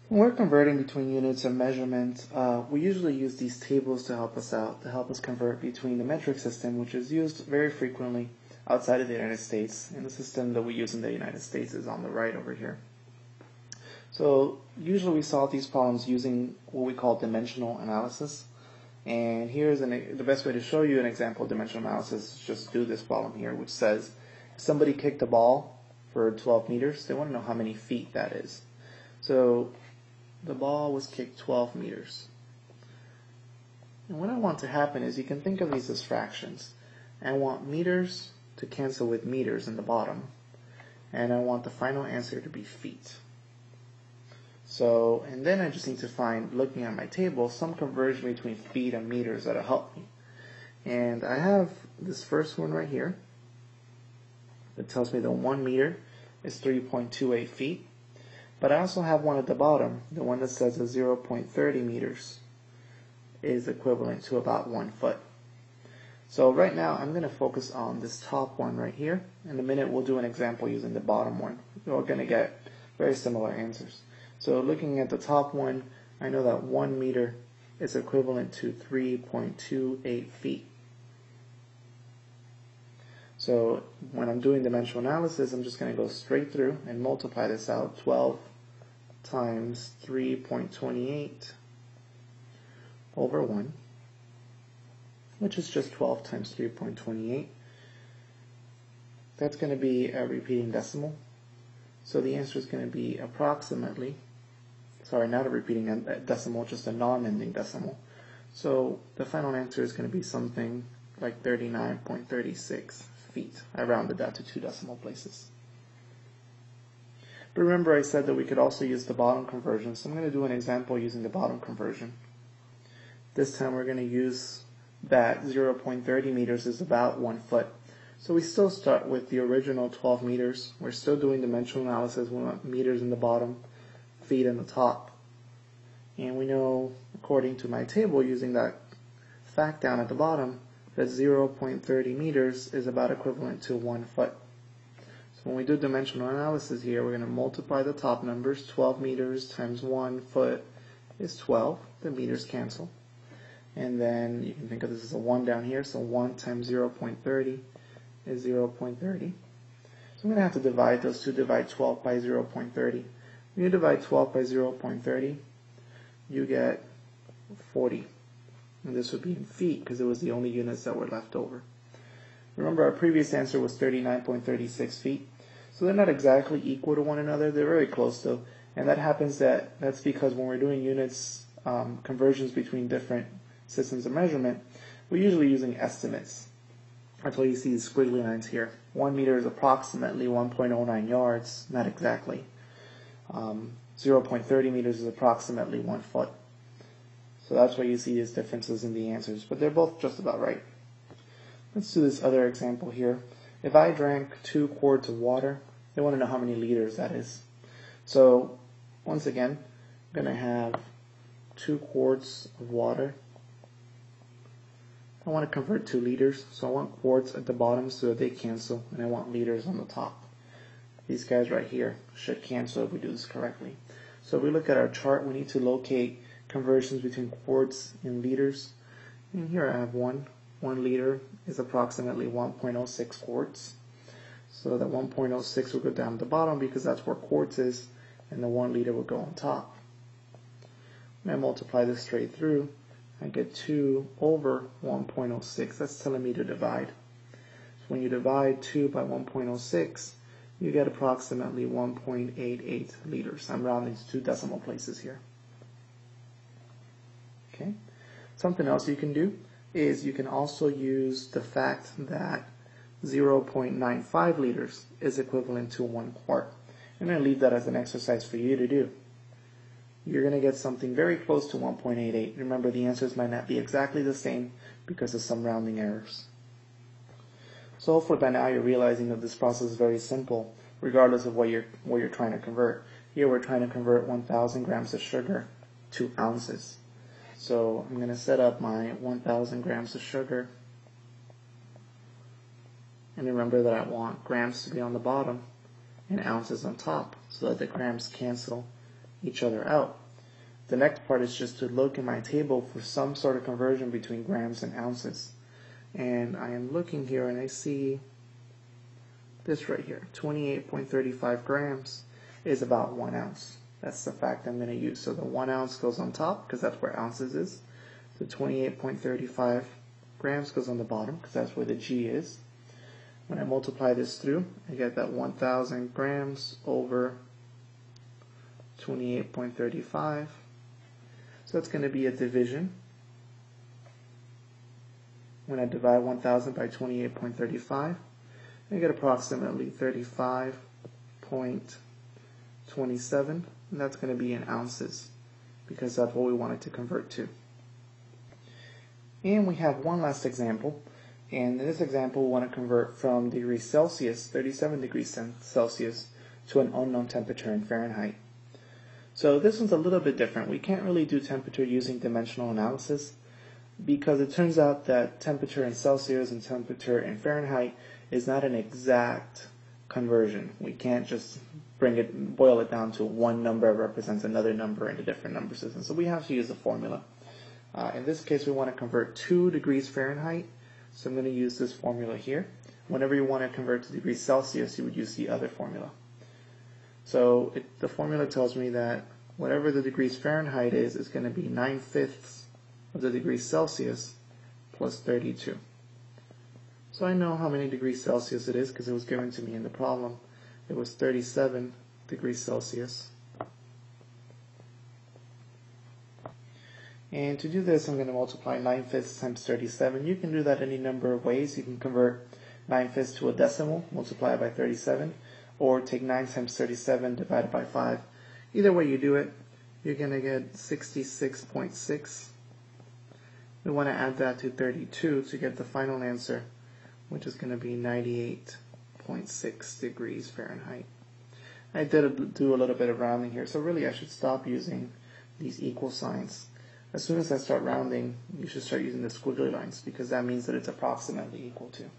When we're converting between units of measurement, we usually use these tables to help us out, to help us convert between the metric system, which is used very frequently outside of the United States, and the system that we use in the United States is on the right over here. So usually we solve these problems using what we call dimensional analysis. And here's the best way to show you an example of dimensional analysis is just do this problem here, which says if somebody kicked a ball for 12 meters, they want to know how many feet that is. So the ball was kicked 12 meters. And what I want to happen is you can think of these as fractions. I want meters to cancel with meters in the bottom, and I want the final answer to be feet. So, and then I just need to find, looking at my table, some conversion between feet and meters that'll help me. And I have this first one right here that tells me that 1 meter is 3.28 feet. But I also have one at the bottom, the one that says that 0.30 meters is equivalent to about 1 foot. So right now I'm going to focus on this top one right here. In a minute we'll do an example using the bottom one. We're going to get very similar answers. So looking at the top one, I know that 1 meter is equivalent to 3.28 feet. So when I'm doing dimensional analysis, I'm just going to go straight through and multiply this out. 12 times 3.28 over 1, which is just 12 times 3.28. That's going to be a repeating decimal. So the answer is going to be approximately, sorry, not a repeating decimal, just a non-ending decimal. So the final answer is going to be something like 39.36 feet. I rounded that to 2 decimal places. But remember I said that we could also use the bottom conversion, so I'm going to do an example using the bottom conversion. This time we're going to use that 0.30 meters is about 1 foot. So we still start with the original 12 meters. We're still doing dimensional analysis. We want meters in the bottom, feet in the top. And we know, according to my table, using that fact down at the bottom, that 0.30 meters is about equivalent to 1 foot. So when we do dimensional analysis here, we're going to multiply the top numbers. 12 meters times 1 foot is 12. The meters cancel. And then you can think of this as a 1 down here. So 1 times 0.30 is 0.30. So I'm going to have to divide those two. Divide 12 by 0.30. When you divide 12 by 0.30, you get 40. And this would be in feet because it was the only units that were left over. Remember our previous answer was 39.36 feet. So they're not exactly equal to one another. They're very close though. And that happens that's because when we're doing units, conversions between different systems of measurement, we're usually using estimates. That's why you see these squiggly lines here. 1 meter is approximately 1.09 yards, not exactly. 0.30 meters is approximately 1 foot. So that's why you see these differences in the answers, but they're both just about right. Let's do this other example here. If I drank 2 quarts of water, they want to know how many liters that is. So once again, I'm going to have 2 quarts of water. I want to convert to liters, so I want quarts at the bottom so that they cancel, and I want liters on the top. These guys right here should cancel if we do this correctly. So if we look at our chart, we need to locate conversions between quarts and liters. And here I have 1 liter is approximately 1.06 quarts. So that 1.06 will go down the bottom because that's where quarts is, and the 1 liter will go on top. When I multiply this straight through, I get 2 over 1.06. That's telling me to divide. So when you divide 2 by 1.06, you get approximately 1.88 liters. I'm rounding to 2 decimal places here. Okay. Something else you can do is you can also use the fact that 0.95 liters is equivalent to 1 quart. I'm going to leave that as an exercise for you to do. You're going to get something very close to 1.88. Remember, the answers might not be exactly the same because of some rounding errors. So hopefully by now you're realizing that this process is very simple, regardless of what you're trying to convert. Here we're trying to convert 1,000 grams of sugar to ounces. So I'm going to set up my 1,000 grams of sugar. And remember that I want grams to be on the bottom and ounces on top so that the grams cancel each other out. The next part is just to look in my table for some sort of conversion between grams and ounces. And I am looking here and I see this right here, 28.35 grams is about 1 ounce. That's the fact I'm going to use. So the 1 ounce goes on top because that's where ounces is. So 28.35 grams goes on the bottom because that's where the G is. When I multiply this through, I get that 1,000 grams over 28.35. So that's going to be a division. When I divide 1,000 by 28.35, I get approximately 35.27, and that's going to be in ounces because that's what we wanted to convert to. And we have one last example, and in this example we want to convert from degrees Celsius, 37 degrees Celsius, to an unknown temperature in Fahrenheit. So this one's a little bit different. We can't really do temperature using dimensional analysis because it turns out that temperature in Celsius and temperature in Fahrenheit is not an exact conversion. We can't just boil it down to one number represents another number in a different number system. So we have to use a formula. In this case, we want to convert 2 degrees Fahrenheit. So I'm going to use this formula here. Whenever you want to convert to degrees Celsius, you would use the other formula. So the formula tells me that whatever the degrees Fahrenheit is going to be 9/5 of the degrees Celsius plus 32. So I know how many degrees Celsius it is because it was given to me in the problem. It was 37 degrees Celsius. And to do this, I'm going to multiply 9/5 times 37. You can do that any number of ways. You can convert 9/5 to a decimal, multiply it by 37, or take 9 times 37 divided by 5. Either way you do it, you're going to get 66.6. We want to add that to 32 to get the final answer, which is going to be 98.6 degrees Fahrenheit. I did do a little bit of rounding here, so really I should stop using these equal signs. As soon as I start rounding, you should start using the squiggly lines because that means that it's approximately equal to.